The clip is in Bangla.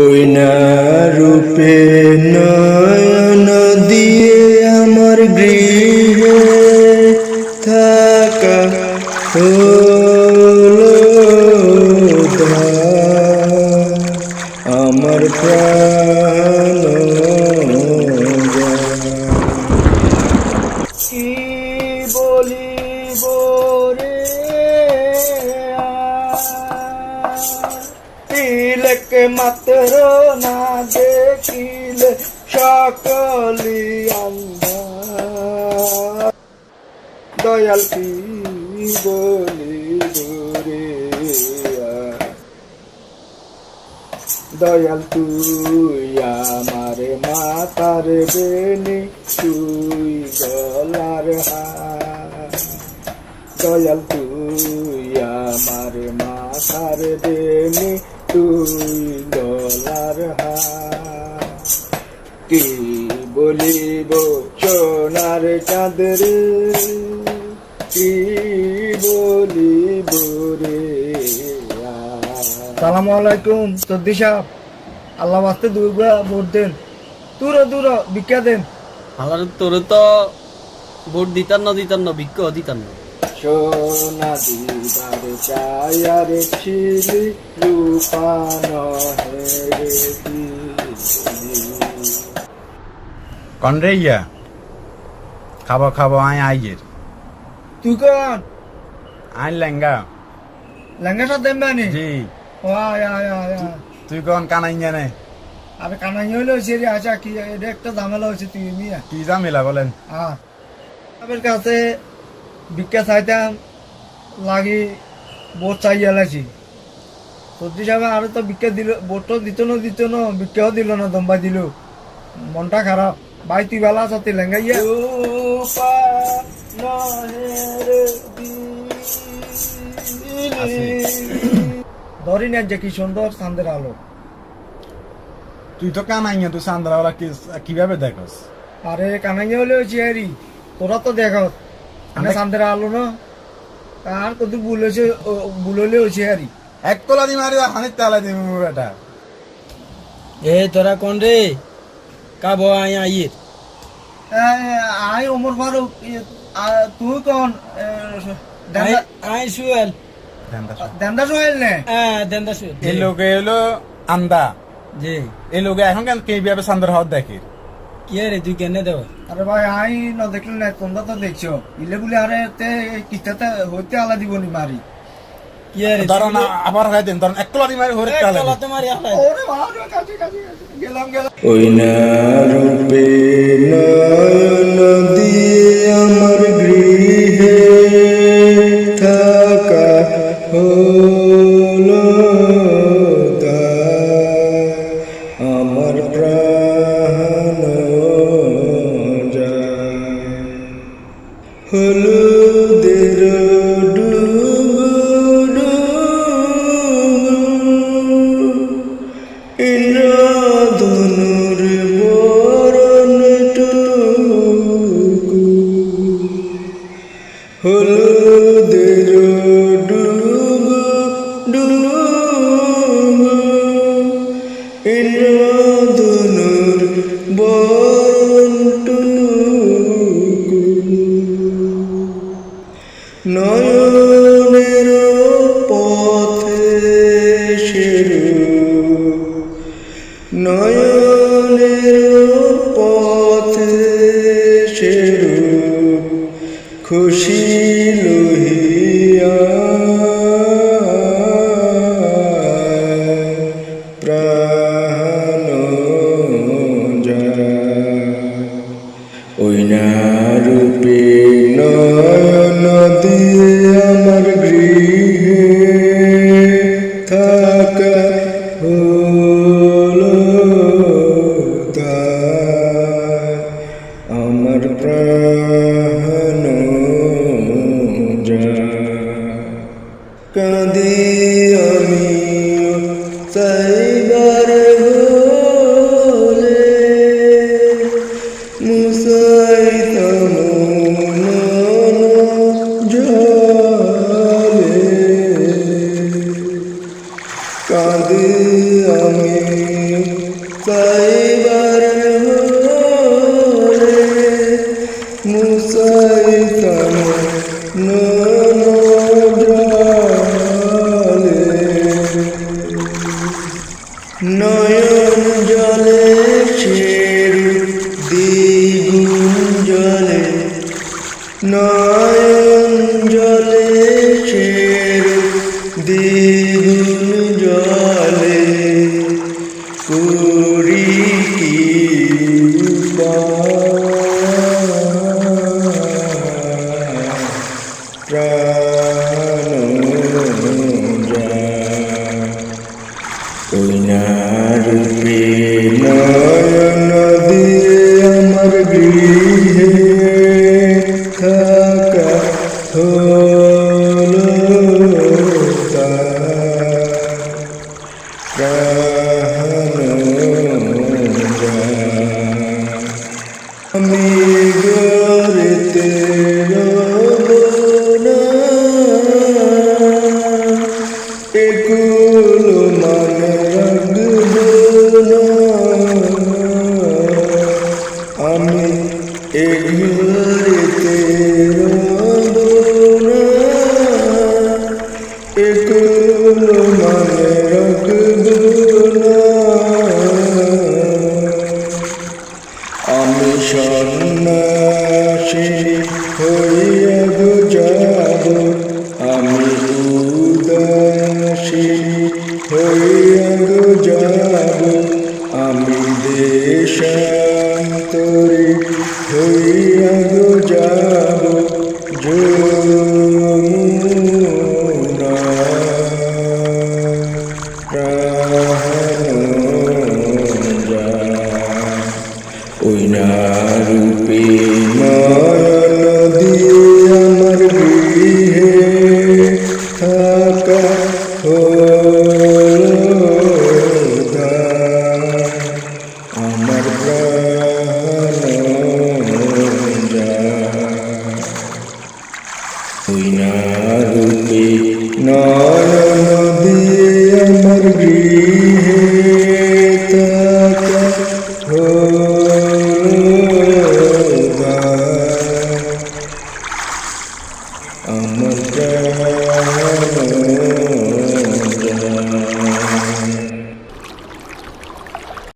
ওই না রূপে নয়ন দিয়ে আমার গৃহে থাকা হলো দায়, আমার প্রাণ কি বলিব রে তিলক মাত্র না দেখিলে সকলি আন্ধার, দয়াল কি বলিব রে দয়াল তুই আমার মাতার বেনি, তুই গলার হার, দয়াল তুই আমার মাতার বেনি, তুই গলার হার। কি বলিব সোনার চাঁদের, কি বলিব রে। সালামু আলাইকুম সর্দি সাহেব, আল্লাহ বাস্তে দুর্গা ভোট দেন, দূর দূর ভিক্ষা দেন। আমার তোরে তো ভোট দিতাম না ভিক্ষ দিতাম না। সোনা দিবার চায়ার ছিলি রূপান হেরে কন রে ইয়া খাবো খাবো আয় আইয়ের তুই কোন আই লেঙ্গা লেঙ্গাটা দেন বানি? জি ও আয় আয় আয় আয়। তুই কোন কানাই জানে আরে কানাই হইলো সেরি, আচ্ছা কি এটা একটা ঝামেলা হয়েছে তুই মিয়া। কি ঝামেলা বলেন? আমার কাছে ভিক্ষা চাইতাম লাগি ভোট চাইয়া লাগছি। সর্দি সাহেব আরো তো ভিক্ষা দিল, ভোটও দিত না ভিক্ষাও দিল না, দম্বা দিল, মনটা খারাপ। ভাই তুই বেলা আছ, তুই লেঙ্গাইয়া ধরি না যে কি সুন্দর চাঁদের আলো। তুই তো কানাই তুই চান্দ্রাওয়ালা কিভাবে দেখস? আরে কানাইয়া হলে হয়েছে আরি, তোরা তো দেখ চাঁদের আলো না, আর কত ভুল হয়েছে, ভুল হলে হয়েছে আরি। এক তোলা দি মারি হানির তালা দিম বেটা। এ তোরা কোন রে কাবো আয় আইয়ের আই ওমর ফারুক, তুই কোন আয় সুয়েল দেন্দা সোহেল নে? দেন্দা সুয়েল এই লোকে এলো আন্দা, জি। এই লোকে এখন কেন কিভাবে চান্দ্র হওয়ার দেখে? কি রে তুই কেনে দেব? আরে ভাই আই ন দেখলি না, তোমরা তো দেখছো ইলে বলে। আরে তে কিতাতে হইতে আলা দিবনি মারি। কি রে ধরো না আবার হয় দেন, ধরুন এক তোলা দি মারি হরে তালা দিম। তোমার ওরে বাবা কাছে কাছে গেলাম। ওই না রূপে নয়ন দিয়ে আমার গৃহে থাকা হলো দায়, আমার প্রাণ যায়। হলুদের ডুবুডু ইন্দ্রধনুর বরণটুকু, হলুদের ডুবুডু ইন্দ্রধনুর বরণটুকু, নয়নের পথে সেরু, নয়নের পথে সেরু খুশি লহিয়া প্রাণ যায়। ওই না রূপে নয়ন দিয়ে আমার গৃহে থাকা হলো দায়, আমার প্রাণ যায়। কাঁদি আমি চাইবার পাইবার হলে মুসাইতাম নয়ন জলে সেরূপ দ্বিগুণ জলে নয়ন জলে সেরূপ দ্বিগুণ জলে করি কি প্রাণ রূপে নয়ন দিয়ে আমার গৃহে থাকা হলো আমি গড়তে রব না একুল মানে রাখব না আমি এ ঘরেতে রব না একুল মানে রাখব না আমি সন্ন্যাসী হইয়া গো যাব আমি উদাসী হইয়া গো যাব আমি দেশান্তরী হইয়া গো যাব যমুনা ওই না রূপে নয়ন দিয়ে আমার গৃহে থাকা আমার প্রাণ ওই না রূপে নয়ন